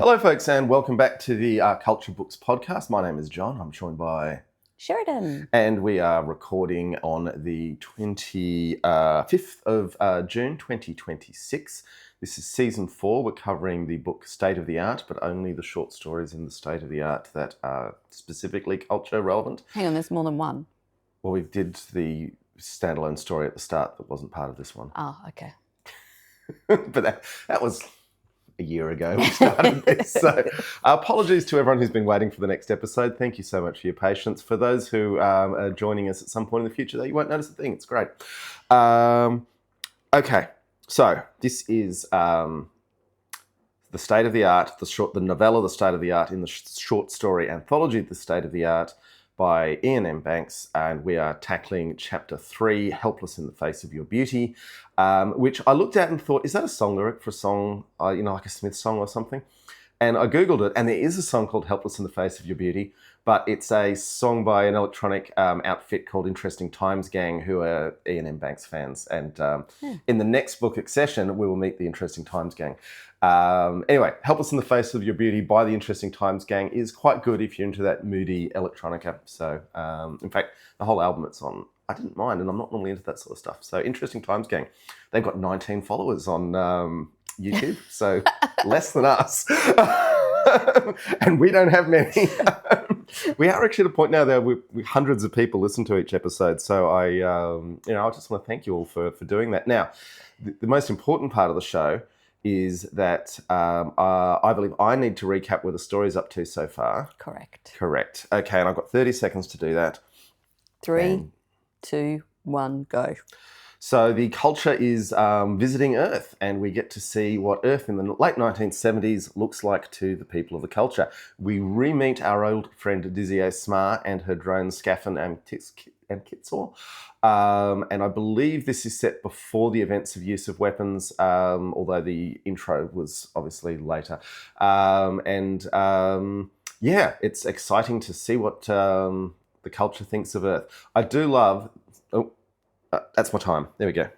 Hello, folks, and welcome back to the Culture Books podcast. My name is John. I'm joined by Sheridan. And we are recording on the 25th of June, 2026. This is season 4. We're covering the book State of the Art, but only the short stories in the State of the Art that are specifically culture relevant. Hang on, there's more than one. Well, we did the standalone story at the start that wasn't part of this one. Oh, okay. But that was a year ago we started this. So apologies to everyone who's been waiting for the next episode. Thank you so much for your patience. For those who are joining us at some point in the future, though, you won't notice a thing. It's great. Okay, so this is the State of the Art, the novella The State of the Art in the short story anthology The State of the Art by Ian M. Banks, and we are tackling chapter 3, Helpless in the Face of Your Beauty, which I looked at and thought, is that a song lyric for a song, like a Smith song or something? And I Googled it, and there is a song called Helpless in the Face of Your Beauty, but it's a song by an electronic outfit called Interesting Times Gang, who are Ian M. Banks fans. And in the next book, Accession, we will meet the Interesting Times Gang. Anyway, Helpless in the Face of Your Beauty by the Interesting Times Gang is quite good if you're into that moody electronica. So, in fact, the whole album it's on, I didn't mind, and I'm not normally into that sort of stuff. So, Interesting Times Gang, they've got 19 followers on YouTube, so less than us. And we don't have many. We are actually at a point now that we hundreds of people listen to each episode. So I just want to thank you all for doing that. Now, the most important part of the show is that I believe I need to recap where the story's up to so far. Correct. Okay, and I've got 30 seconds to do that. 3, 2, 1, go. So the culture is visiting Earth, and we get to see what Earth in the late 1970s looks like to the people of the culture. We re-meet our old friend Dizier Smar and her drone Scaffin and Kitsor. And I believe this is set before the events of use of weapons, although the intro was obviously later. It's exciting to see what the culture thinks of Earth. I do love... that's my time. There we go.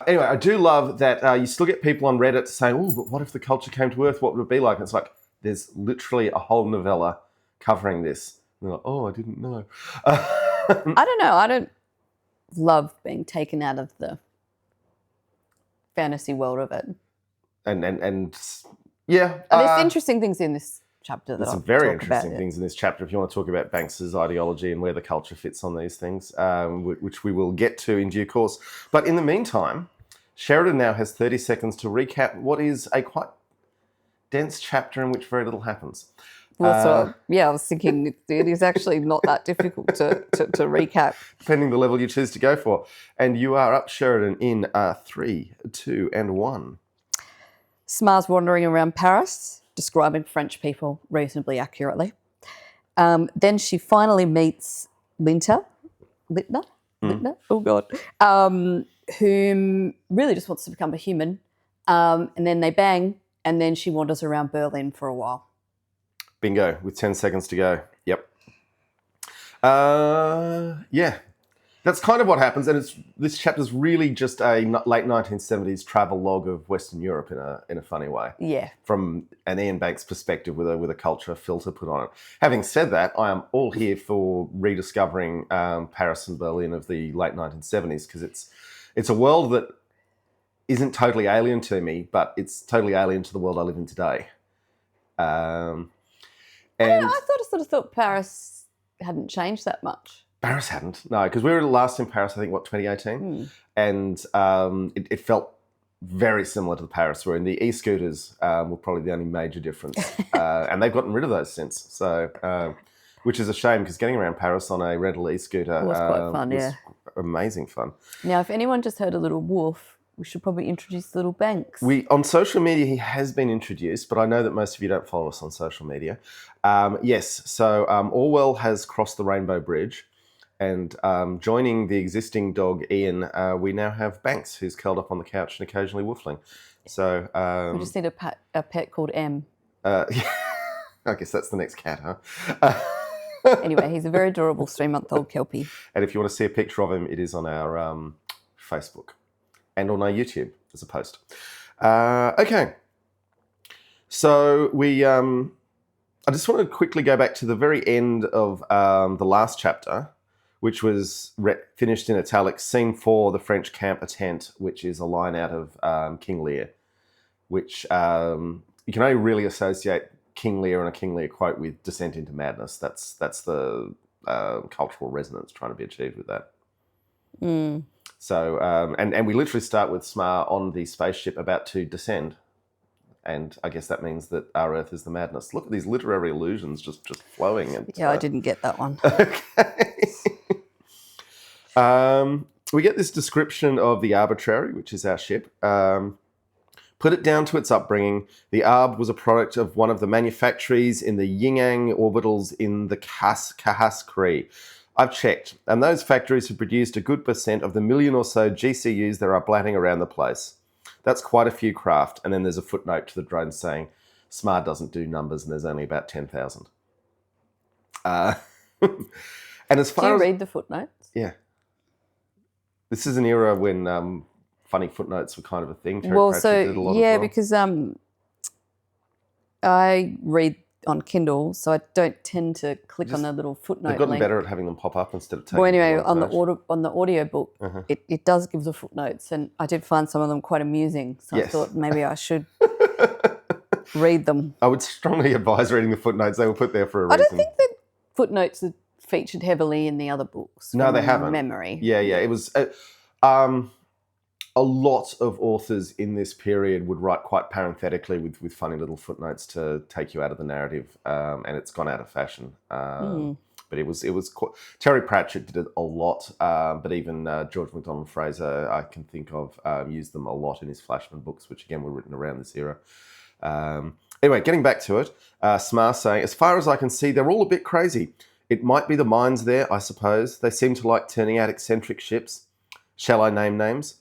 Anyway, I do love that you still get people on Reddit saying, oh, but what if the culture came to Earth? What would it be like? And it's like, there's literally a whole novella covering this. And they're like, oh, I didn't know. I don't know. I don't love being taken out of the fantasy world of it. And yeah. There's interesting things in this chapter. There's some very interesting things in this chapter if you want to talk about Banks's ideology and where the culture fits on these things, which we will get to in due course. But in the meantime, Sheridan now has 30 seconds to recap what is a quite dense chapter in which very little happens. I was thinking it is actually not that difficult to recap. Depending the level you choose to go for. And you are up, Sheridan, in 3, 2, and 1. Smar's wandering around Paris, describing French people reasonably accurately. Then she finally meets Lintner? Oh, God. Whom really just wants to become a human. And then they bang, and then she wanders around Berlin for a while. Bingo, with 10 seconds to go. Yep. That's kind of what happens, and this chapter's really just a late 1970s travel log of Western Europe in a funny way. Yeah. From an Ian Banks perspective, with a culture filter put on it. Having said that, I am all here for rediscovering Paris and Berlin of the late 1970s, because it's a world that isn't totally alien to me, but it's totally alien to the world I live in today. I sort of thought Paris hadn't changed that much. Paris hadn't, no, because we were last in Paris, I think, 2018? And it felt very similar to the Paris we're in. The e-scooters were probably the only major difference. And they've gotten rid of those since. So, which is a shame, because getting around Paris on a rental e-scooter was quite fun, was amazing fun. Now, if anyone just heard a little woof, we should probably introduce Little Banks. On social media, he has been introduced, but I know that most of you don't follow us on social media. Yes, so Orwell has crossed the Rainbow Bridge, and joining the existing dog, Ian, we now have Banks, who's curled up on the couch and occasionally woofling. So we just need a pet called M. I guess that's the next cat, huh? Anyway, he's a very adorable 3-month-old Kelpie. And if you want to see a picture of him, it is on our Facebook and on our YouTube as a post. Okay. So I just want to quickly go back to the very end of the last chapter, which was finished in italics, scene 4, the French camp a tent, which is a line out of King Lear, which you can only really associate King Lear and a King Lear quote with descent into madness. That's the cultural resonance trying to be achieved with that. Mm. So, and we literally start with Smar on the spaceship about to descend. And I guess that means that our Earth is the madness. Look at these literary allusions just flowing. And, Yeah, I didn't get that one. Okay. We get this description of the Arbitrary, which is our ship. Put it down to its upbringing. The Arb was a product of one of the manufactories in the Yin-Yang orbitals in the Kahas Cree. I've checked, and those factories have produced a good percent of the million or so GCUs there are blatting around the place. That's quite a few craft. And then there's a footnote to the drone saying, Smart doesn't do numbers and there's only about 10,000. And as far Do you as... read the footnotes? Yeah. This is an era when funny footnotes were kind of a thing. Well, so, yeah, because I read on Kindle, so I don't tend to click on the little footnote They've gotten link. better at having them pop up instead of taking. Well, anyway, on the audio book, it does give the footnotes, and I did find some of them quite amusing. So I thought maybe I should read them. I would strongly advise reading the footnotes. They were put there for a reason. I don't think that footnotes are featured heavily in the other books. No, they haven't. Memory. Yeah. It was. A lot of authors in this period would write quite parenthetically with funny little footnotes to take you out of the narrative, and it's gone out of fashion. But it was Terry Pratchett did it a lot, but even George MacDonald Fraser, I can think of, used them a lot in his Flashman books, which again were written around this era. Anyway, getting back to it, Smar saying, as far as I can see, they're all a bit crazy. It might be the mines there, I suppose. They seem to like turning out eccentric ships. Shall I name names?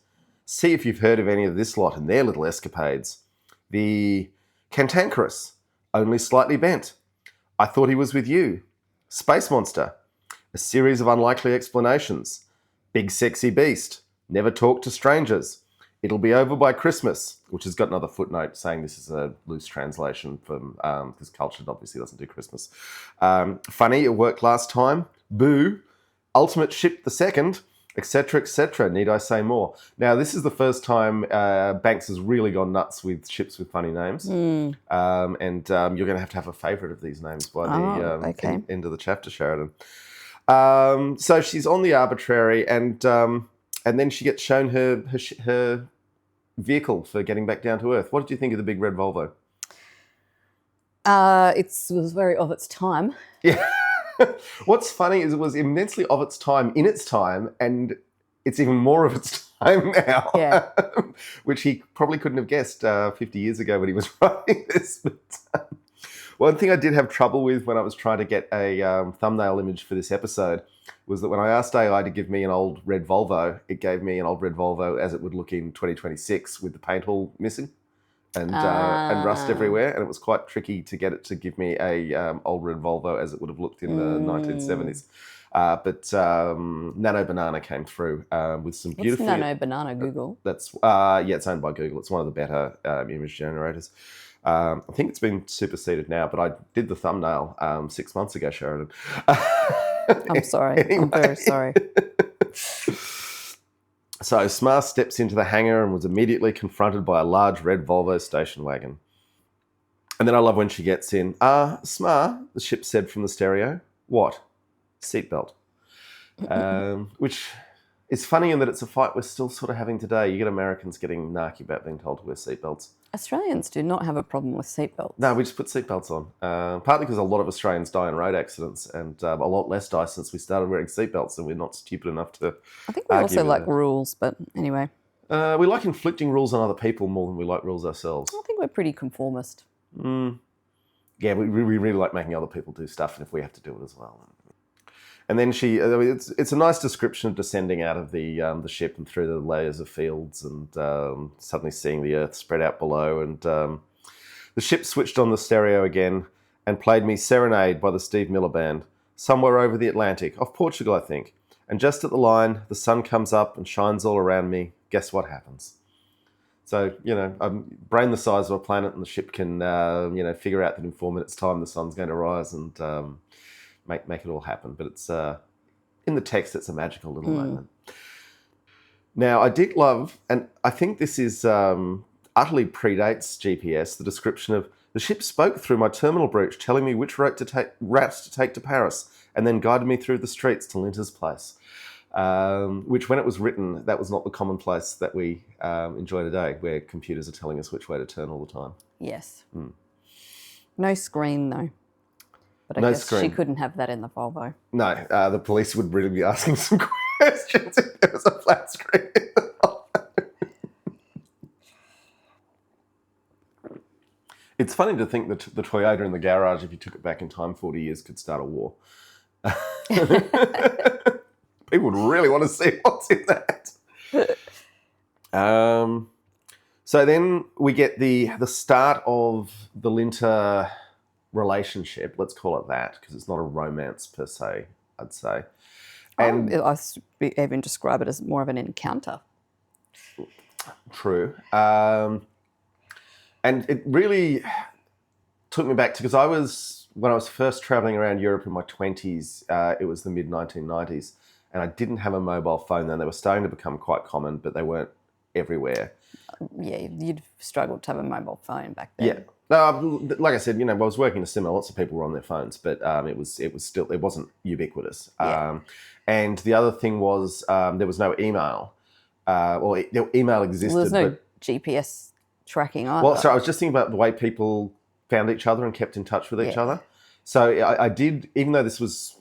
See if you've heard of any of this lot and their little escapades. The Cantankerous, only slightly bent. I thought he was with you. Space Monster, a series of unlikely explanations. Big Sexy Beast, never talk to strangers. It'll be over by Christmas, which has got another footnote saying this is a loose translation from because culture obviously doesn't do Christmas. Funny, it worked last time. Boo. Ultimate Ship the Second. Etc., etc. Need I say more? Now, this is the first time Banks has really gone nuts with ships with funny names. And you're going to have a favourite of these names by the end of the chapter, Sheridan. So she's on the Arbitrary, and then she gets shown her vehicle for getting back down to Earth. What did you think of the big red Volvo? It was very of its time. Yeah. What's funny is it was immensely of its time in its time, and it's even more of its time now. Yeah. Which he probably couldn't have guessed 50 years ago when he was writing this. But, one thing I did have trouble with when I was trying to get a thumbnail image for this episode was that when I asked AI to give me an old red Volvo, it gave me an old red Volvo as it would look in 2026 with the paint hole missing. And rust everywhere, and it was quite tricky to get it to give me a old red Volvo as it would have looked in the 1970s. But Nano Banana came through with some beautiful... What's Nano Banana? Google? That's it's owned by Google. It's one of the better image generators. I think it's been superseded now, but I did the thumbnail 6 months ago, Sheridan. I'm sorry. Anyway. I'm very sorry. So Smar steps into the hangar and was immediately confronted by a large red Volvo station wagon. And then I love when she gets in. Smar, the ship said from the stereo. What? Seatbelt. Which is funny in that it's a fight we're still sort of having today. You get Americans getting narky about being told to wear seatbelts. Australians do not have a problem with seatbelts. No, we just put seatbelts on. Partly because a lot of Australians die in road accidents, and a lot less die since we started wearing seatbelts, and we're not stupid enough to. I think we also like rules, but anyway. We like inflicting rules on other people more than we like rules ourselves. I think we're pretty conformist. Yeah, we really like making other people do stuff, and if we have to do it as well. And then it's a nice description of descending out of the ship and through the layers of fields and suddenly seeing the earth spread out below. And the ship switched on the stereo again and played me Serenade by the Steve Miller Band, somewhere over the Atlantic, off Portugal, I think. And just at the line, the sun comes up and shines all around me. Guess what happens? So, brain the size of a planet, and the ship can, figure out that in 4 minutes' time the sun's going to rise and make it all happen. But it's in the text, it's a magical little moment. Now, I did love, and I think this is utterly predates GPS, the description of the ship spoke through my terminal breach, routes to take to Paris, and then guided me through the streets to Linter's place. Which, when it was written, that was not the commonplace that we enjoy today, where computers are telling us which way to turn all the time. Yes. No screen, though. But I guess she couldn't have that in the Volvo. No, the police would really be asking some questions if there was a flat screen in the Volvo. It's funny to think that the Toyota in the garage, if you took it back in time 40 years, could start a war. People would really want to see what's in that. So then we get the start of the Linter relationship. Let's call it that, because it's not a romance per se, I'd say. And I even describe it as more of an encounter. True. And it really took me back to, because when I was first traveling around Europe in my 20s, it was the mid-1990s. And I didn't have a mobile phone then. They were starting to become quite common, but they weren't everywhere. Yeah, you'd struggled to have a mobile phone back then. Yeah. No, like I said, I was working in a cinema. Lots of people were on their phones, but it wasn't ubiquitous. Yeah. And the other thing was there was no email. Email existed. Well, there's no GPS tracking either. Well, sorry, I was just thinking about the way people found each other and kept in touch with each other. So I did, even though this was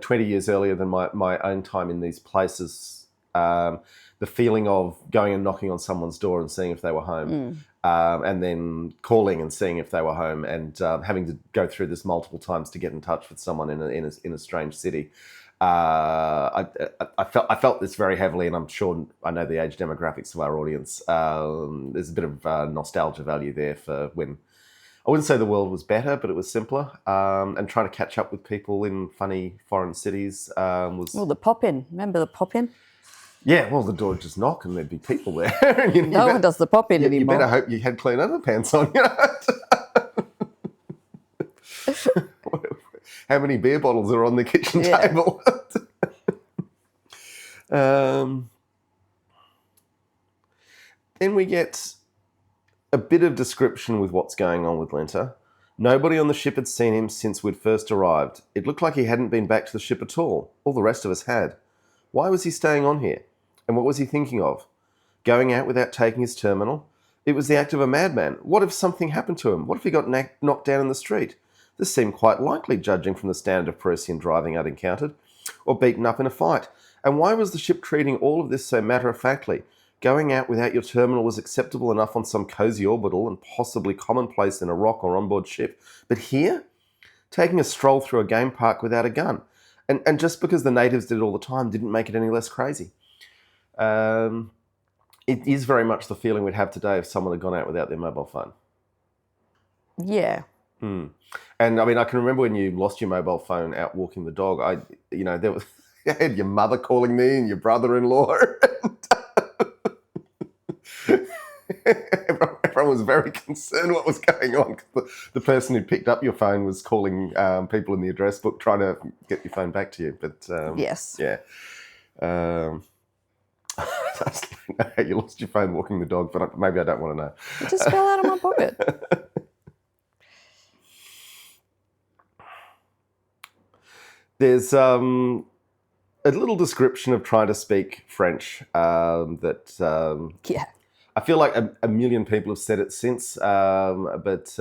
20 years earlier than my own time in these places, the feeling of going and knocking on someone's door and seeing if they were home, and then calling and seeing if they were home, and having to go through this multiple times to get in touch with someone in a strange city. I felt this very heavily, and I'm sure I know the age demographics of our audience. There's a bit of nostalgia value there for when, I wouldn't say the world was better, but it was simpler. And trying to catch up with people in funny foreign cities was... Well, the pop-in. Remember the pop-in? Yeah, well, the door would just knock and there'd be people there. No one does the pop-in anymore. You better hope you had clean underpants on, How many beer bottles are on the kitchen table? Then we get a bit of description with what's going on with Linter. Nobody on the ship had seen him since we'd first arrived. It looked like he hadn't been back to the ship at all. All the rest of us had. Why was he staying on here? And what was he thinking of? Going out without taking his terminal? It was the act of a madman. What if something happened to him? What if he got knocked down in the street? This seemed quite likely, judging from the standard of Parisian driving I'd encountered, or beaten up in a fight. And why was the ship treating all of this so matter-of-factly? Going out without your terminal was acceptable enough on some cosy orbital and possibly commonplace in a rock or onboard ship. But here? Taking a stroll through a game park without a gun. And just because the natives did it all the time didn't make it any less crazy. It is very much the feeling we'd have today if someone had gone out without their mobile phone. Yeah. And I mean, I can remember when you lost your mobile phone out walking the dog. There was, you had your mother calling me and your brother-in-law. Everyone was very concerned what was going on. The person who picked up your phone was calling people in the address book trying to get your phone back to you. But yes. Yeah. I don't know how you lost your phone walking the dog, but maybe I don't want to know. It just fell out of my pocket. There's a little description of trying to speak French that I feel like a million people have said it since, but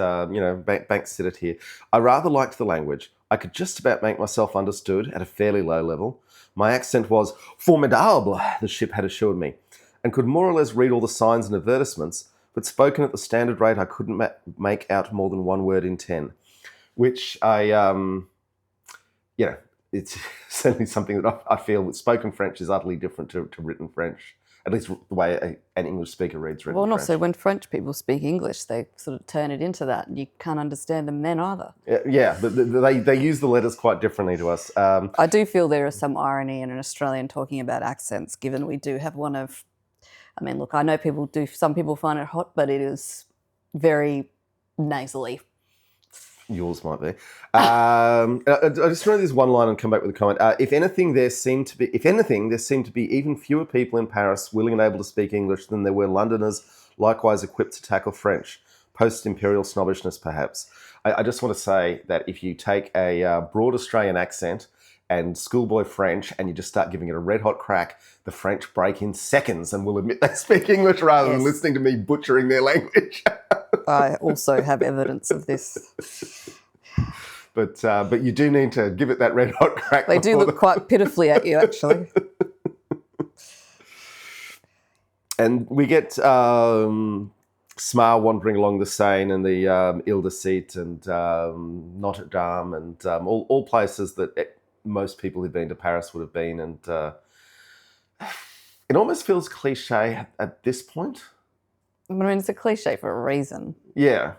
Banks said it here. I rather liked the language. I could just about make myself understood at a fairly low level. My accent was formidable, the ship had assured me, and could more or less read all the signs and advertisements, but spoken at the standard rate, I couldn't make out more than one word in 10, which it's certainly something that I feel that spoken French is utterly different to written French, at least the way an English speaker reads written French. Well, and also when French people speak English, they sort of turn it into that, and you can't understand them then either. Yeah, but they use the letters quite differently to us. I do feel there is some irony in an Australian talking about accents, given we do have one of I mean, look, I know some people find it hot, but it is very nasally. Yours might be. I just read this one line and come back with a comment. If anything, there seemed to be even fewer people in Paris willing and able to speak English than there were Londoners, likewise equipped to tackle French. Post-imperial snobbishness, perhaps. I just want to say that if you take a broad Australian accent and schoolboy French and you just start giving it a red-hot crack, the French break in seconds and will admit they speak English rather than listening to me butchering their language. I also have evidence of this. But you do need to give it that red-hot crack. They do look quite pitifully at you, actually. And we get Smar wandering along the Seine and the Ile-de-Cite and Notre Dame and all places that most people who've been to Paris would have been. And it almost feels cliche at this point. I mean, it's a cliche for a reason. Yeah.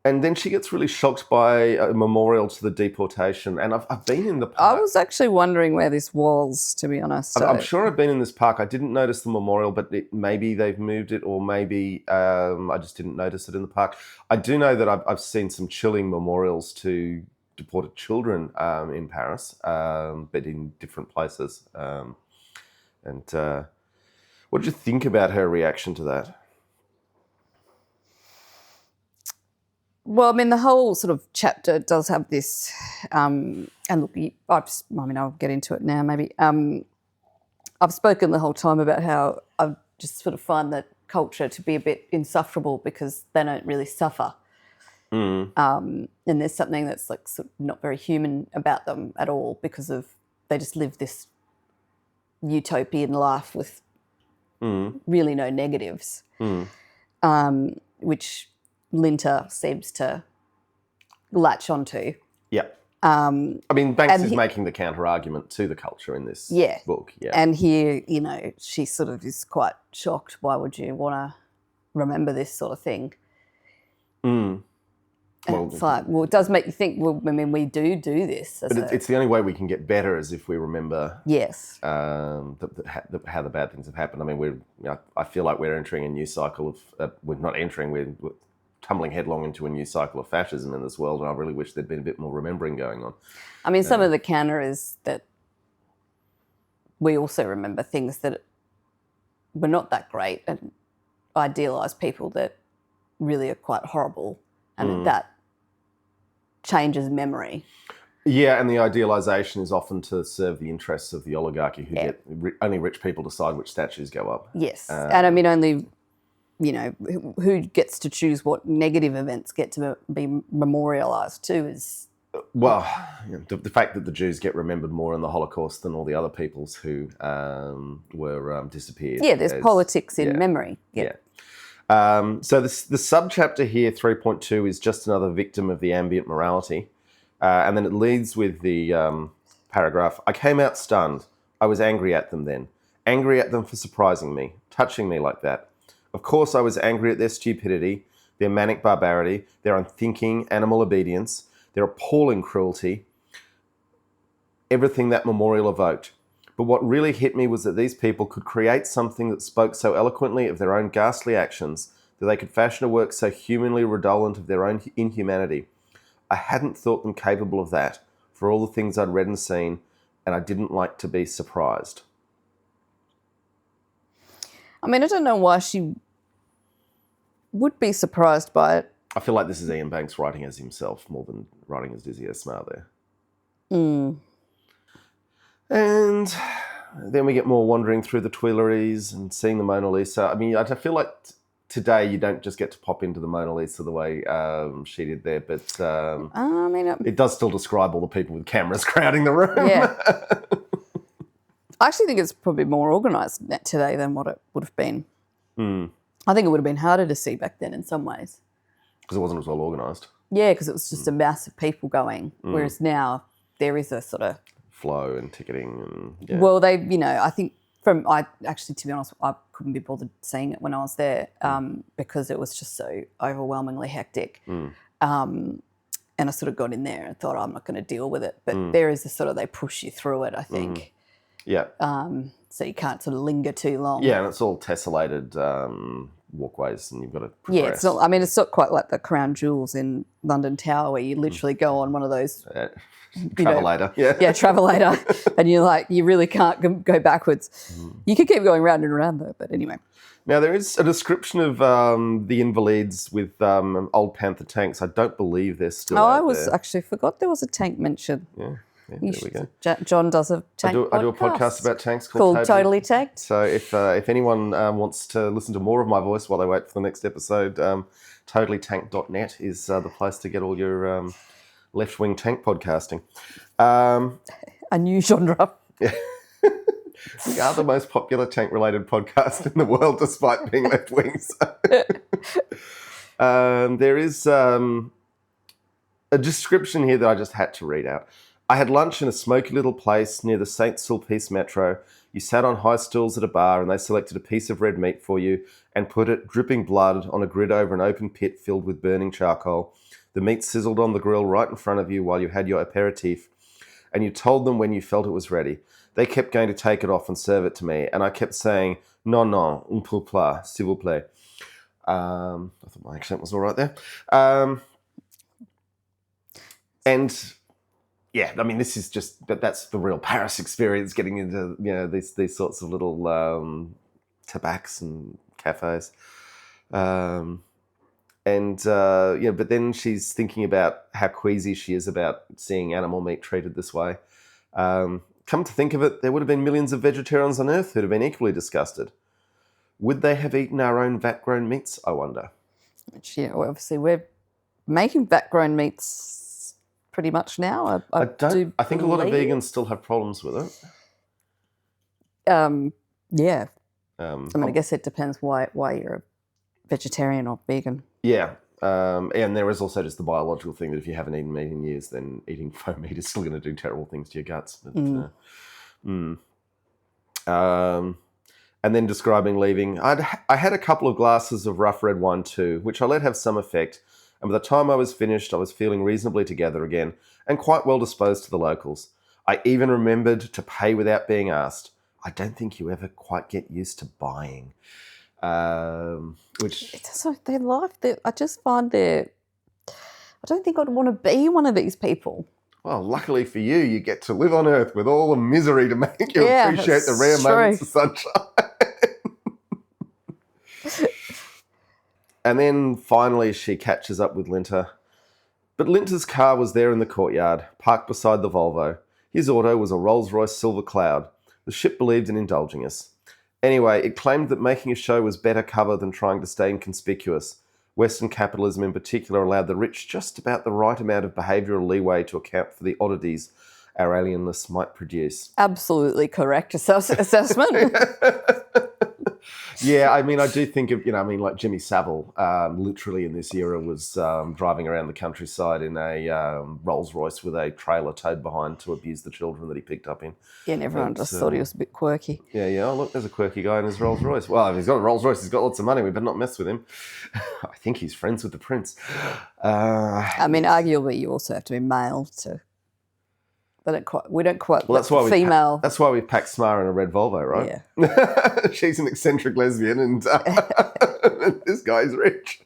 And then she gets really shocked by a memorial to the deportation. And I've been in the park. I was actually wondering where this was, to be honest. I'm sure I've been in this park. I didn't notice the memorial, but maybe they've moved it, or maybe I just didn't notice it in the park. I do know that I've seen some chilling memorials to deported children in Paris, but in different places. What did you think about her reaction to that? Well, I mean, the whole sort of chapter does have this, and look, I'll get into it now maybe. I've spoken the whole time about how I just sort of find that culture to be a bit insufferable because they don't really suffer. And there's something that's like sort of not very human about them at all because they just live this utopian life with really no negatives, which Linter seems to latch onto. Yeah. I mean, Banks is making the counter-argument to the culture in this book. Yeah. And here, she sort of is quite shocked. Why would you want to remember this sort of thing? And it's like, well, it does make you think, well, I mean, we do this. But it's the only way we can get better is if we remember how the bad things have happened. I mean, I feel like we're entering a new cycle of, we're not entering, we're tumbling headlong into a new cycle of fascism in this world, and I really wish there'd been a bit more remembering going on. I mean, some of the counter is that we also remember things that were not that great and idealise people that really are quite horrible, and that changes memory. Yeah, and the idealisation is often to serve the interests of the oligarchy who get only rich people decide which statues go up. Yes, and I mean only... who gets to choose what negative events get to be memorialised too is... Well, the fact that the Jews get remembered more in the Holocaust than all the other peoples who were disappeared. Yeah, there's politics in memory. Yeah. So the subchapter here, 3.2, is just another victim of the ambient morality. And then it leads with the paragraph, I came out stunned. I was angry at them then. Angry at them for surprising me, touching me like that. Of course, I was angry at their stupidity, their manic barbarity, their unthinking animal obedience, their appalling cruelty, everything that memorial evoked. But what really hit me was that these people could create something that spoke so eloquently of their own ghastly actions, that they could fashion a work so humanly redolent of their own inhumanity. I hadn't thought them capable of that, for all the things I'd read and seen, and I didn't like to be surprised. I mean, I don't know why she would be surprised by it. I feel like this is Ian Banks writing as himself more than writing as Dizzy S. Smart there. And then we get more wandering through the Tuileries and seeing the Mona Lisa. I mean, I feel like today you don't just get to pop into the Mona Lisa the way she did there, but I mean, it does still describe all the people with cameras crowding the room. Yeah. I actually think it's probably more organised today than what it would have been. I think it would have been harder to see back then in some ways. Because it wasn't as well organised. Yeah, because it was just a mass of people going, whereas now there is a sort of... flow and ticketing. And Well, I think to be honest, I couldn't be bothered seeing it when I was there because it was just so overwhelmingly hectic. And I sort of got in there and thought, I'm not going to deal with it. But there is a sort of, they push you through it, I think. Yeah. So you can't sort of linger too long. Yeah, and it's all tessellated walkways, and you've got to progress. Yeah, it's not. I mean, it's not quite like the Crown Jewels in London Tower, where you literally go on one of those Travelator. Yeah. Yeah, travelator, and you're like, you really can't go backwards. You could keep going round and around though, but anyway. Now, there is a description of the Invalides with old Panther tanks. I don't believe they're still out there. Actually forgot there was a tank mentioned. Yeah, there we go. John does a tank I do a podcast about tanks called Totally Tanked. So if anyone wants to listen to more of my voice while they wait for the next episode, totallytanked.net is the place to get all your left-wing tank podcasting. A new genre. Yeah. We are the most popular tank-related podcast in the world, despite being left-wing. So. There is a description here that I just had to read out. I had lunch in a smoky little place near the St. Sulpice metro. You sat on high stools at a bar and they selected a piece of red meat for you and put it, dripping blood, on a grid over an open pit filled with burning charcoal. The meat sizzled on the grill right in front of you while you had your aperitif, and you told them when you felt it was ready. They kept going to take it off and serve it to me, and I kept saying, non, un peu plat, s'il vous plaît. I thought my accent was all right there. And yeah, I mean, this is just, but that's the real Paris experience, getting into, these sorts of little tabacs and cafes. But then she's thinking about how queasy she is about seeing animal meat treated this way. Come to think of it, there would have been millions of vegetarians on Earth who'd have been equally disgusted. Would they have eaten our own vat-grown meats, I wonder? Which, obviously we're making vat-grown meats pretty much now. I think a lot of vegans still have problems with it. Yeah. I guess it depends why you're a vegetarian or vegan. Yeah. And there is also just the biological thing that if you haven't eaten meat in years, then eating faux meat is still going to do terrible things to your guts. But, and then describing leaving, I had a couple of glasses of rough red wine too, which I let have some effect. And by the time I was finished, I was feeling reasonably together again and quite well disposed to the locals. I even remembered to pay without being asked. I don't think you ever quite get used to buying. Which so their life, I just find I don't think I'd want to be one of these people. Well, luckily for you, you get to live on Earth with all the misery to make you appreciate the rare moments of sunshine. And then finally she catches up with Linter. But Linter's car was there in the courtyard, parked beside the Volvo. His auto was a Rolls-Royce Silver Cloud. The ship believed in indulging us. Anyway, it claimed that making a show was better cover than trying to stay inconspicuous. Western capitalism in particular allowed the rich just about the right amount of behavioural leeway to account for the oddities our alienness might produce. Absolutely correct assessment. Yeah, I mean, I do think of, like Jimmy Savile, literally in this era was driving around the countryside in a Rolls Royce with a trailer towed behind to abuse the children that he picked up in. Yeah, and everyone just thought he was a bit quirky. Yeah. Oh, look, there's a quirky guy in his Rolls Royce. Well, if he's got a Rolls Royce, he's got lots of money. We better not mess with him. I think he's friends with the prince. I mean, arguably, you also have to be male to. We don't quite. Well, that's why female. That's why we packed Smara in a red Volvo, right? Yeah. She's an eccentric lesbian, and this guy's rich.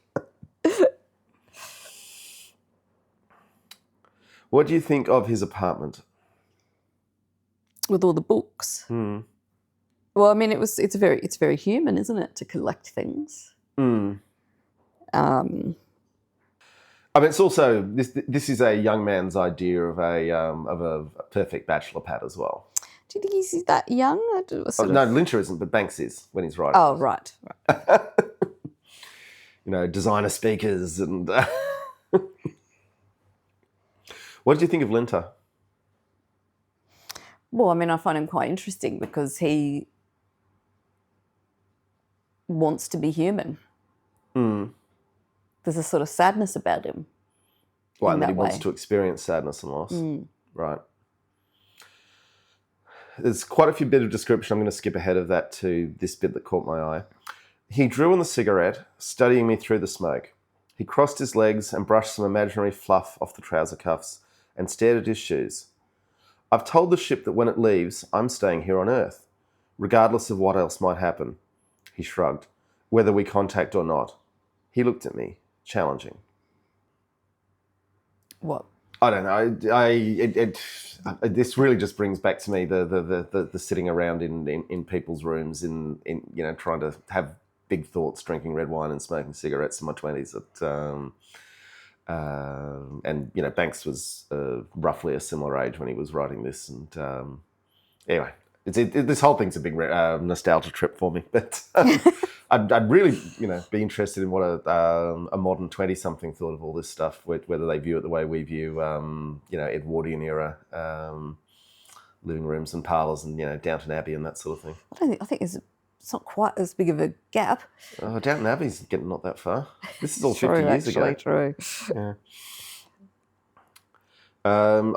What do you think of his apartment? With all the books. Well, I mean, it's very human, isn't it, to collect things? I mean, it's also this is a young man's idea of a perfect bachelor pad as well. Do you think he's that young? No, Lyncher isn't, but Banks is when he's writing. Oh, right. Designer speakers and. What did you think of Linter? Well, I mean, I find him quite interesting because he wants to be human. There's a sort of sadness about him. Well, and that he wants to experience sadness and loss. Right. There's quite a few bit of description. I'm going to skip ahead of that to this bit that caught my eye. He drew on the cigarette, studying me through the smoke. He crossed his legs and brushed some imaginary fluff off the trouser cuffs and stared at his shoes. I've told the ship that when it leaves, I'm staying here on Earth, regardless of what else might happen. He shrugged. Whether we contact or not. He looked at me, challenging. What? I don't know. This really just brings back to me the sitting around in people's rooms in trying to have big thoughts, drinking red wine and smoking cigarettes in my 20s. And Banks was roughly a similar age when he was writing this. And anyway, this whole thing's a big nostalgia trip for me. But I'd really be interested in what a modern 20-something thought of all this stuff, whether they view it the way we view Edwardian era living rooms and parlours and Downton Abbey and that sort of thing. I think it's not quite as big of a gap. Downton Abbey's getting not that far. This is all True, 50 years ago. True. Yeah.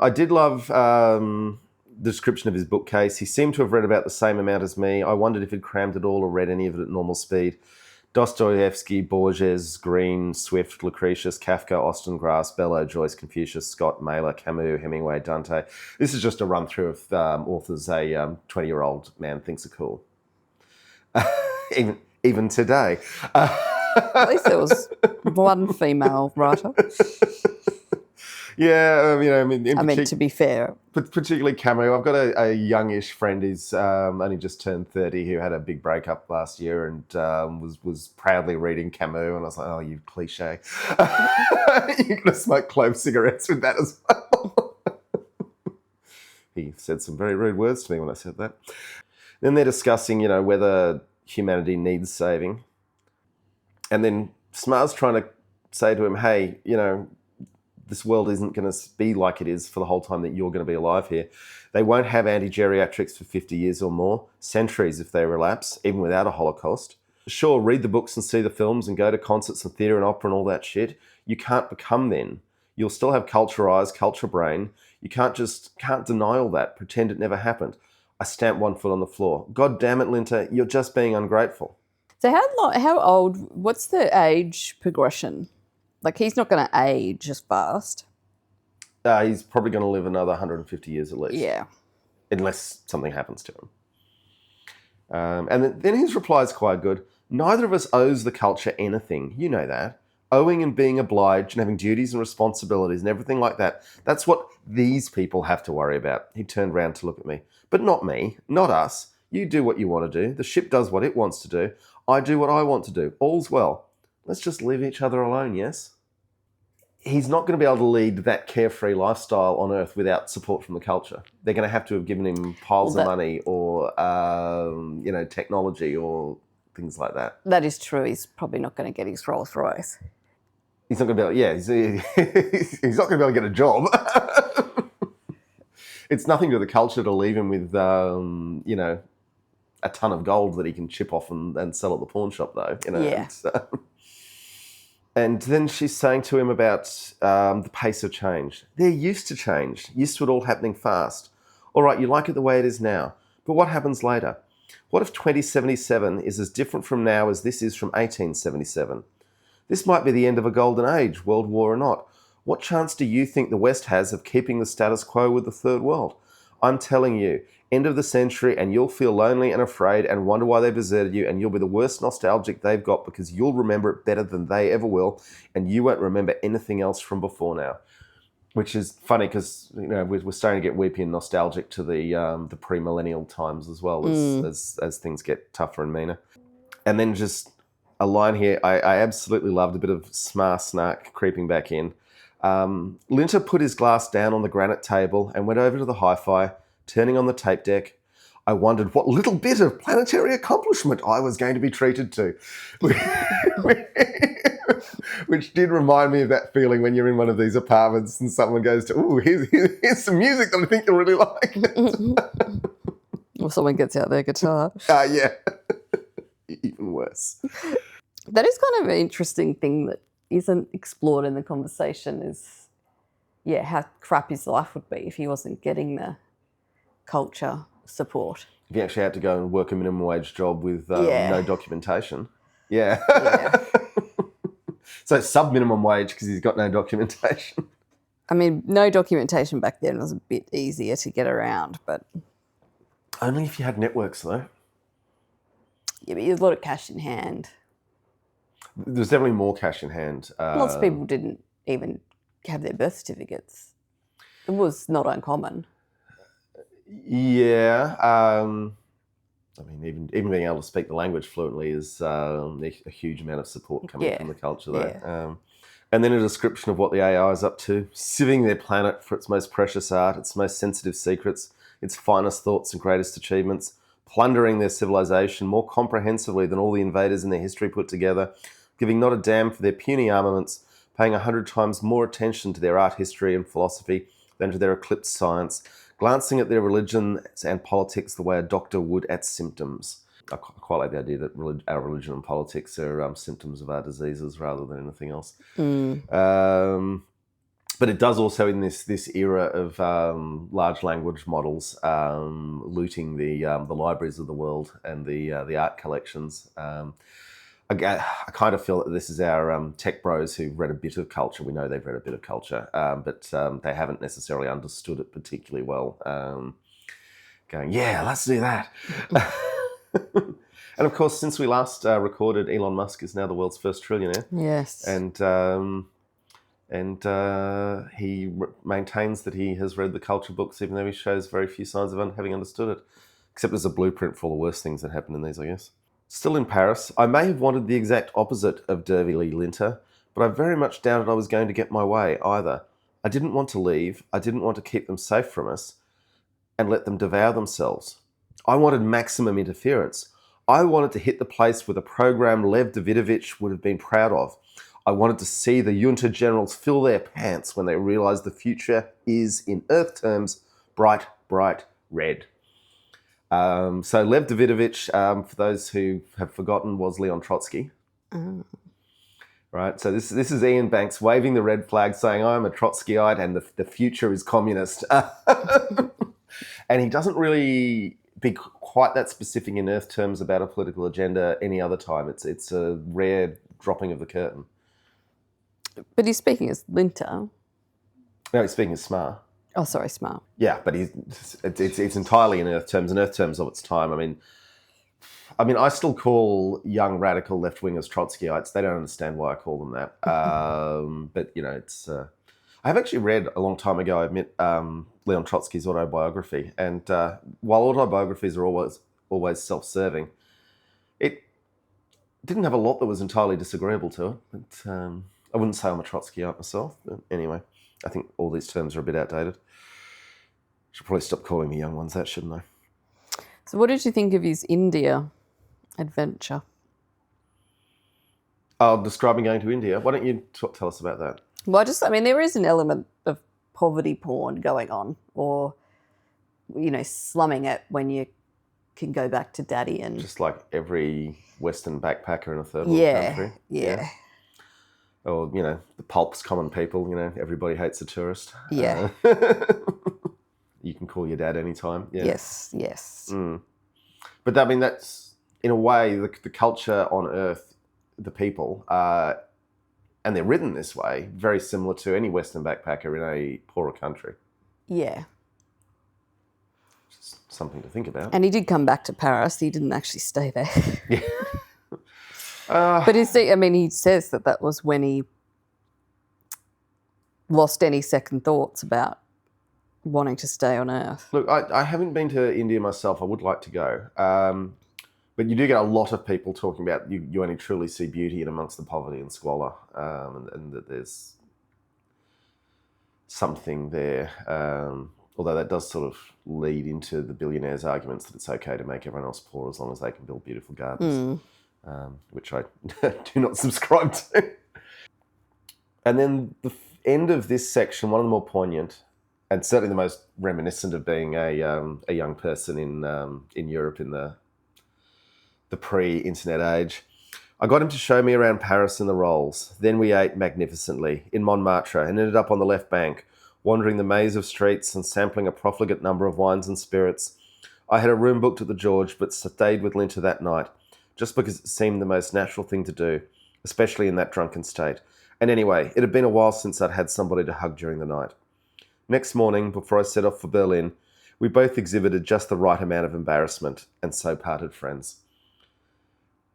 I did love the description of his bookcase. He seemed to have read about the same amount as me. I wondered if he'd crammed it all or read any of it at normal speed. Dostoevsky, Borges, Green, Swift, Lucretius, Kafka, Austen Grass, Bellow, Joyce, Confucius, Scott, Mailer, Camus, Hemingway, Dante. This is just a run-through of authors a 20-year-old man thinks are cool. Even today. At least there was one female writer. Yeah, to be fair. Particularly Camus. I've got a youngish friend who's only just turned 30 who had a big breakup last year and was proudly reading Camus, and I was like, oh, you cliche. You're going to smoke clove cigarettes with that as well. He said some very rude words to me when I said that. Then they're discussing, whether humanity needs saving. And then Smar's trying to say to him, hey, this world isn't going to be like it is for the whole time that you're going to be alive here. They won't have anti-geriatrics for 50 years or more, centuries if they relapse, even without a Holocaust. Sure, read the books and see the films and go to concerts and theatre and opera and all that shit. You can't become then. You'll still have culture eyes, culture brain. You can't deny all that, pretend it never happened. I stamped one foot on the floor. God damn it, Linta, you're just being ungrateful. So how old, what's the age progression? Like, he's not going to age as fast. He's probably going to live another 150 years at least. Yeah. Unless something happens to him. And then his reply is quite good. Neither of us owes the culture anything. You know that. Owing and being obliged and having duties and responsibilities and everything like that. That's what these people have to worry about. He turned round to look at me. But not me. Not us. You do what you want to do. The ship does what it wants to do. I do what I want to do. All's well. Let's just leave each other alone, yes? He's not going to be able to lead that carefree lifestyle on Earth without support from the culture. They're going to have to have given him piles of money or, technology or things like that. That is true. He's probably not going to get his Rolls Royce. He's not going to be able, he's not going to be able to get a job. It's nothing to the culture to leave him with, a ton of gold that he can chip off and sell at the pawn shop, though. Yeah. And then she's saying to him about the pace of change. They're used to change, used to it all happening fast. All right, you like it the way it is now, but what happens later? What if 2077 is as different from now as this is from 1877? This might be the end of a golden age, world war or not. What chance do you think the West has of keeping the status quo with the third world? I'm telling you, end of the century and you'll feel lonely and afraid and wonder why they deserted you, and you'll be the worst nostalgic they've got because you'll remember it better than they ever will, and you won't remember anything else from before now. Which is funny because we're starting to get weepy and nostalgic to the pre-millennial times as well as things get tougher and meaner. And then just a line here I absolutely loved, a bit of snark creeping back in. Linter put his glass down on the granite table and went over to the hi-fi, turning on the tape deck. I wondered what little bit of planetary accomplishment I was going to be treated to. Which did remind me of that feeling when you're in one of these apartments and someone goes to, ooh, here's some music that I think you'll really like. Or someone gets out their guitar. Yeah. Even worse. That is kind of an interesting thing that isn't explored in the conversation is, how crap his life would be if he wasn't getting the culture support. If he actually had to go and work a minimum wage job with no documentation. Yeah. So sub-minimum wage because he's got no documentation. I mean, no documentation back then was a bit easier to get around, but Only if you had networks, though. yeah, but you had a lot of cash in hand. There's definitely more cash in hand. Lots of people didn't even have their birth certificates. It was not uncommon. Yeah. I mean, even being able to speak the language fluently is a huge amount of support coming from the culture, though. Yeah. And then a description of what the AI is up to, sieving their planet for its most precious art, its most sensitive secrets, its finest thoughts and greatest achievements, plundering their civilization more comprehensively than all the invaders in their history put together, giving not a damn for their puny armaments, paying 100 times more attention to their art history and philosophy than to their eclipsed science, glancing at their religion and politics the way a doctor would at symptoms. I quite like the idea that our religion and politics are symptoms of our diseases rather than anything else. But it does also, in this era of large language models looting the libraries of the world and the art collections. I kind of feel that this is our tech bros who've read a bit of culture. We know they've read a bit of culture, but they haven't necessarily understood it particularly well. Going, yeah, let's do that. And of course, since we last recorded, Elon Musk is now the world's first trillionaire. Yes. And he maintains that he has read the culture books, even though he shows very few signs of having understood it. Except there's a blueprint for all the worst things that happen in these, I guess. Still in Paris, I may have wanted the exact opposite of Dervy Lee Linter, but I very much doubted I was going to get my way either. I didn't want to leave. I didn't want to keep them safe from us and let them devour themselves. I wanted maximum interference. I wanted to hit the place with a program Lev Davidovich would have been proud of. I wanted to see the junta generals fill their pants when they realised the future is, in Earth terms, bright, bright red. So Lev Davidovich, for those who have forgotten, was Leon Trotsky. Right. So this is Ian Banks waving the red flag, saying, "I'm a Trotskyite, and the future is communist." And he doesn't really be quite that specific in Earth terms about a political agenda any other time. It's a rare dropping of the curtain. But he's speaking as Linter. No, he's speaking as Smar. Oh, sorry, Smart. Yeah, but it's entirely in Earth terms of its time. I mean, I still call young radical left-wingers Trotskyites. They don't understand why I call them that. But, it's... I've actually read a long time ago, I admit, Leon Trotsky's autobiography. And while autobiographies are always self-serving, it didn't have a lot that was entirely disagreeable to it. But, I wouldn't say I'm a Trotskyite myself. But anyway, I think all these terms are a bit outdated. Should probably stop calling the young ones that, shouldn't I? So what did you think of his India adventure? Describing going to India. Why don't you tell us about that? Well, there is an element of poverty porn going on, or, slumming it when you can go back to daddy and... Just like every Western backpacker in a third world country. Yeah. Or, the pulp's common people, everybody hates a tourist. Yeah. You can call your dad anytime. Yeah. Yes. But that's, in a way, the culture on Earth, the people, and they're written this way, very similar to any Western backpacker in a poorer country. Yeah. Just something to think about. And he did come back to Paris. He didn't actually stay there. Yeah. But he says that was when he lost any second thoughts about wanting to stay on Earth. Look, I haven't been to India myself. I would like to go. But you do get a lot of people talking about you only truly see beauty in amongst the poverty and squalor, and that there's something there. Although that does sort of lead into the billionaires' arguments that it's okay to make everyone else poor as long as they can build beautiful gardens, which I do not subscribe to. And then the end of this section, one of the more poignant, and certainly the most reminiscent of being a young person in Europe in the pre-internet age. I got him to show me around Paris in the Rolls. Then we ate magnificently in Montmartre and ended up on the left bank, wandering the maze of streets and sampling a profligate number of wines and spirits. I had a room booked at the George, but stayed with Linter that night, just because it seemed the most natural thing to do, especially in that drunken state. And anyway, it had been a while since I'd had somebody to hug during the night. Next morning, before I set off for Berlin, we both exhibited just the right amount of embarrassment and so parted friends.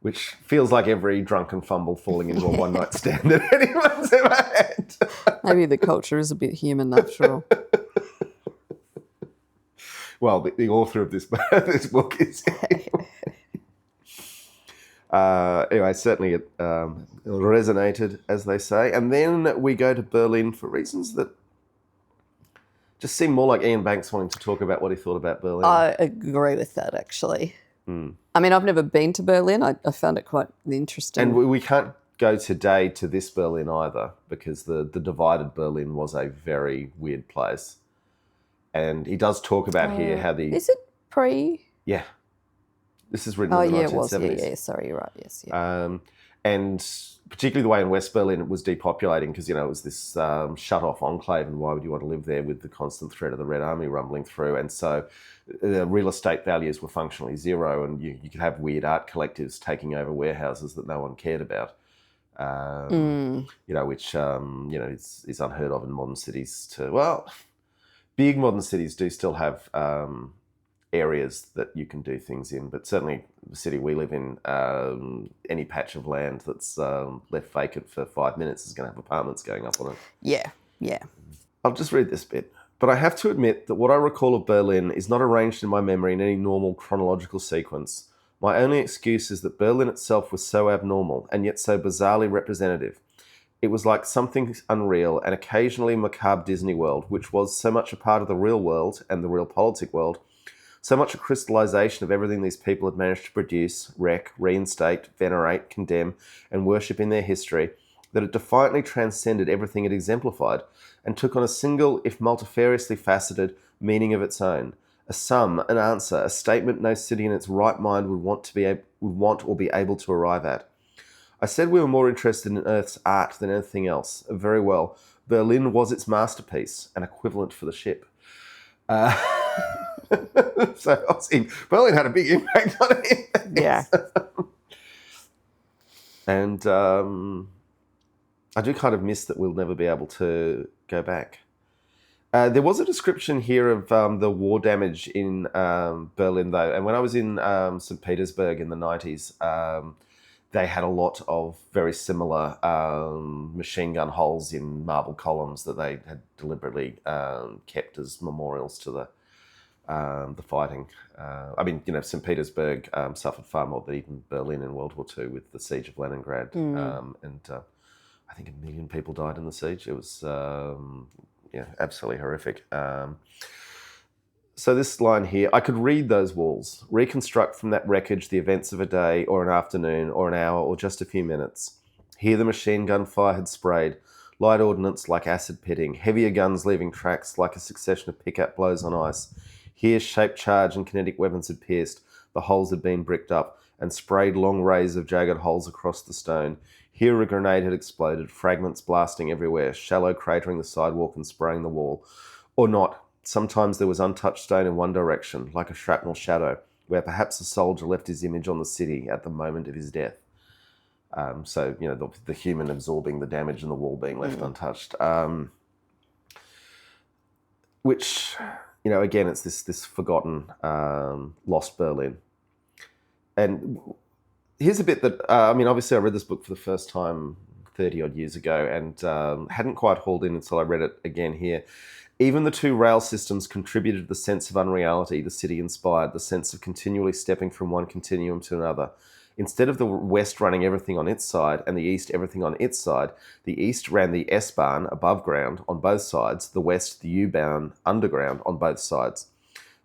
Which feels like every drunken fumble falling into a one-night stand that anyone's ever had. Maybe the culture is a bit human after all. Well, the author of this book is. Anyway, certainly it resonated, as they say. And then we go to Berlin for reasons that just seem more like Ian Banks wanting to talk about what he thought about Berlin. I agree with that, actually. I mean, I've never been to Berlin. I found it quite interesting. And we can't go today to this Berlin either, because the divided Berlin was a very weird place. And he does talk about here how the... Is it pre... Yeah. This is written in the 1970s. It was. Yeah, sorry, you're right. Yes, yeah. And particularly the way in West Berlin it was depopulating because, it was this shut-off enclave, and why would you want to live there with the constant threat of the Red Army rumbling through? And so real estate values were functionally zero, and you could have weird art collectives taking over warehouses that no one cared about, which, is unheard of in modern cities. Big modern cities do still have areas that you can do things in, but certainly the city we live in, any patch of land that's left vacant for 5 minutes is going to have apartments going up on it. Yeah. I'll just read this bit. But I have to admit that what I recall of Berlin is not arranged in my memory in any normal chronological sequence. My only excuse is that Berlin itself was so abnormal and yet so bizarrely representative. It was like something unreal and occasionally macabre Disney World, which was so much a part of the real world and the real politic world, so much a crystallization of everything these people had managed to produce, wreck, reinstate, venerate, condemn, and worship in their history, that it defiantly transcended everything it exemplified and took on a single, if multifariously faceted, meaning of its own. A sum, an answer, a statement no city in its right mind would want or be able to arrive at. I said we were more interested in Earth's art than anything else. Very well. Berlin was its masterpiece, an equivalent for the ship. So obviously Berlin had a big impact on it. Yeah. And I do kind of miss that we'll never be able to go back. There was a description here of the war damage in Berlin, though. And when I was in St. Petersburg in the 90s, they had a lot of very similar machine gun holes in marble columns that they had deliberately kept as memorials to the fighting. St. Petersburg suffered far more than even Berlin in World War II with the siege of Leningrad. I think 1 million people died in the siege. It was absolutely horrific. So this line here, I could read those walls, reconstruct from that wreckage the events of a day or an afternoon or an hour or just a few minutes. Here the machine gun fire had sprayed, light ordnance like acid pitting, heavier guns leaving tracks like a succession of pickup blows on ice. Here shaped charge and kinetic weapons had pierced, the holes had been bricked up and sprayed long rays of jagged holes across the stone. Here a grenade had exploded, fragments blasting everywhere, shallow cratering the sidewalk and spraying the wall. Or not. Sometimes there was untouched stone in one direction, like a shrapnel shadow, where perhaps a soldier left his image on the city at the moment of his death. The human absorbing the damage and the wall being left untouched. Which, again, it's this forgotten, lost Berlin. And here's a bit that, obviously I read this book for the first time 30 odd years ago and hadn't quite hauled in until I read it again here. Even the two rail systems contributed to the sense of unreality the city inspired, the sense of continually stepping from one continuum to another. Instead of the west running everything on its side and the east everything on its side, the east ran the S-Bahn above ground on both sides, the west the U-Bahn underground on both sides.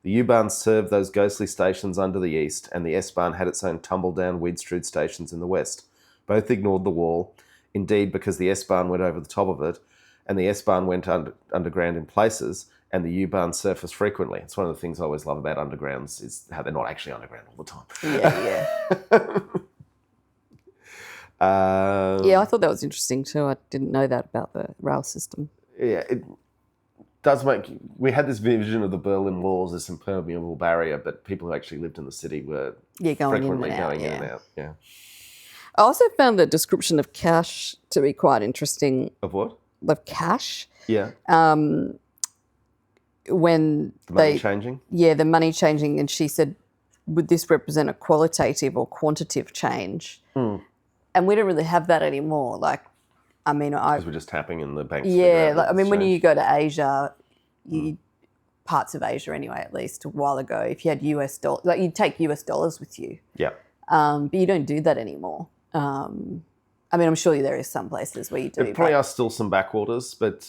The U-Bahn served those ghostly stations under the east, and the S-Bahn had its own tumble-down, weed-strewed stations in the west. Both ignored the wall, indeed because the S-Bahn went over the top of it, and the S-Bahn went underground in places, and the U-Bahn surfaced frequently. It's one of the things I always love about undergrounds is how they're not actually underground all the time. Yeah. I thought that was interesting too. I didn't know that about the rail system. Yeah, it does we had this vision of the Berlin Wall as this impermeable barrier, but people who actually lived in the city were frequently going in and out. Yeah. I also found the description of cash to be quite interesting. Of what? Of cash. Yeah. when The money changing? Yeah, the money changing, and she said, would this represent a qualitative or quantitative change? And we don't really have that anymore. Like, I mean, Because we're just tapping in the banks. yeah, like, I mean, when you go to Asia, parts of Asia anyway, at least a while ago, if you had US dollars, like you'd take US dollars with you. Yeah. But you don't do that anymore. I mean, I'm sure there is some places where you do. There probably are still some backwaters, but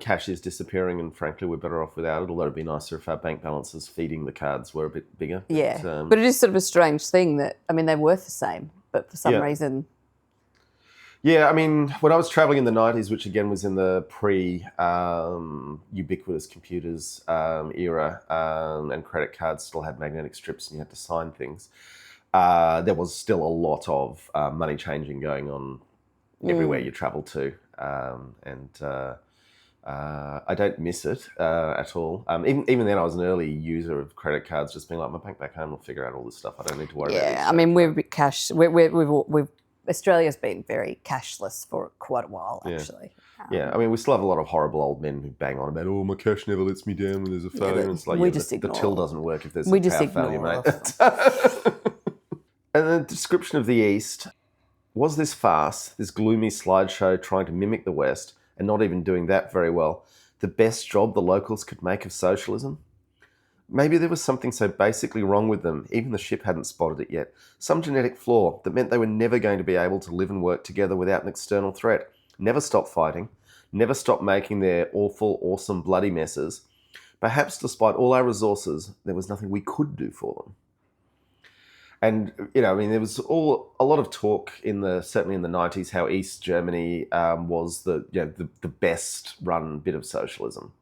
cash is disappearing, and frankly, we're better off without it. Although it'd be nicer if our bank balances feeding the cards were a bit bigger. Yeah, but it is sort of a strange thing that, I mean, they're worth the same, but for some reason. Yeah, I mean, when I was traveling in the 90s, which again was in the pre-ubiquitous computers era, and credit cards still had magnetic strips and you had to sign things, there was still a lot of money changing going on everywhere you travel to. I don't miss it at all. Even then, I was an early user of credit cards, just being like, my bank back home will figure out all this stuff. I don't need to worry about it. Yeah, I mean, Australia's been very cashless for quite a while, actually. Yeah, I mean, we still have a lot of horrible old men who bang on about, my cash never lets me down when there's a phone. And it's like, the till doesn't work if there's a power failure, mate. And the description of the East, was this farce, this gloomy slideshow trying to mimic the West, and not even doing that very well, the best job the locals could make of socialism? Maybe there was something so basically wrong with them, even the ship hadn't spotted it yet. Some genetic flaw that meant they were never going to be able to live and work together without an external threat. Never stop fighting. Never stop making their awful, awesome, bloody messes. Perhaps despite all our resources, there was nothing we could do for them. And, I mean, there was a lot of talk certainly in the 90s, how East Germany was the best run bit of socialism.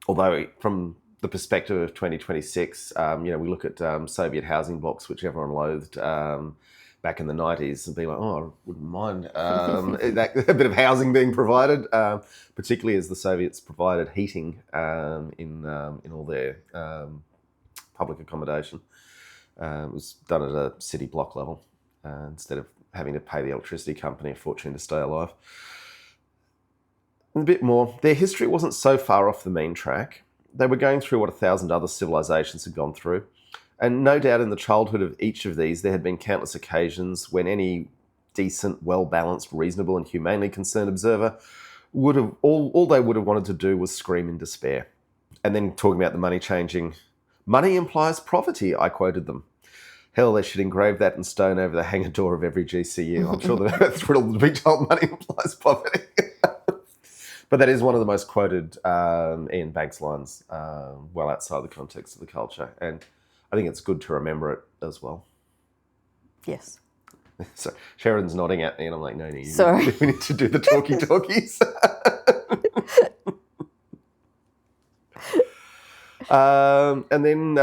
Although from the perspective of 2026, we look at Soviet housing blocks, which everyone loathed back in the 90s, and be like, I wouldn't mind a bit of housing being provided, particularly as the Soviets provided heating in all their public accommodation. It was done at a city block level instead of having to pay the electricity company a fortune to stay alive. A bit more, their history wasn't so far off the mean track. They were going through what 1,000 other civilizations had gone through. And no doubt in the childhood of each of these, there had been countless occasions when any decent, well-balanced, reasonable and humanely concerned observer would have, all they would have wanted to do was scream in despair. And then talking about the money changing, money implies poverty, I quoted them. Hell, they should engrave that in stone over the hangar door of every GCU. I'm sure they're thrilled to be told money implies poverty. But that is one of the most quoted Ian Banks lines, well outside the context of the culture. And I think it's good to remember it as well. Yes. So Sharon's nodding at me and I'm like, no, sorry. We need to do the talkies. And then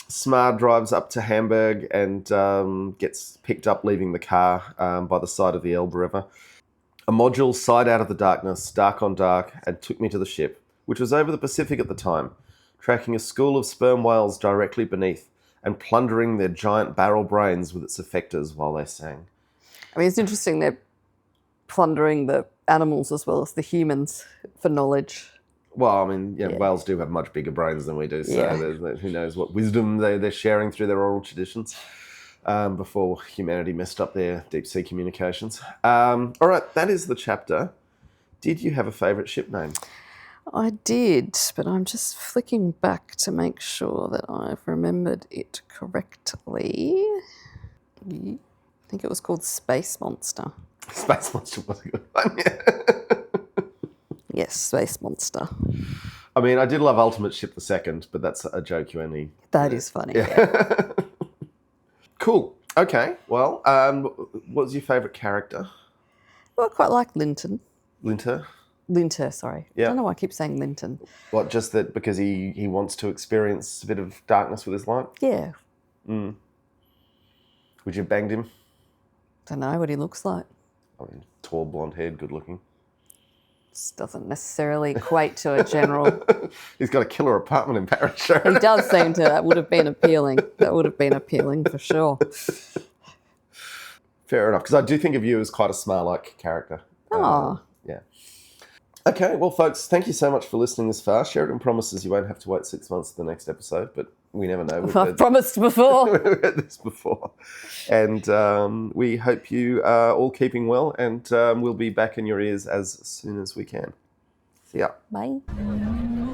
Smar drives up to Hamburg and gets picked up leaving the car by the side of the Elbe River. A module sighed out of the darkness, dark on dark, and took me to the ship, which was over the Pacific at the time, tracking a school of sperm whales directly beneath and plundering their giant barrel brains with its effectors while they sang. I mean, it's interesting they're plundering the animals as well as the humans for knowledge. Well, I mean, whales do have much bigger brains than we do, so who knows what wisdom they're sharing through their oral traditions. Before humanity messed up their deep-sea communications. All right, that is the chapter. Did you have a favourite ship name? I did, but I'm just flicking back to make sure that I've remembered it correctly. I think it was called Space Monster. Space Monster was a good one, yeah. Yes, Space Monster. I mean, I did love Ultimate Ship the Second, but that's a joke you only... That is funny, yeah. Cool. Okay. Well, what was your favourite character? Well, I quite like Linton. Linter, sorry. Yeah. I don't know why I keep saying Linton. What, just that because he wants to experience a bit of darkness with his light? Yeah. Would you have banged him? Don't know what he looks like. I mean, tall, blonde-haired, good-looking. This doesn't necessarily equate to a general... He's got a killer apartment in Paris. He does seem to. That would have been appealing. That would have been appealing for sure. Fair enough, because I do think of you as quite a Smar-like character. Oh. Yeah. Okay, well, folks, thank you so much for listening this far. Sheridan promises you won't have to wait 6 months for the next episode, but we never know. I've promised before. We've heard this before. And we hope you are all keeping well, and we'll be back in your ears as soon as we can. See ya. Bye.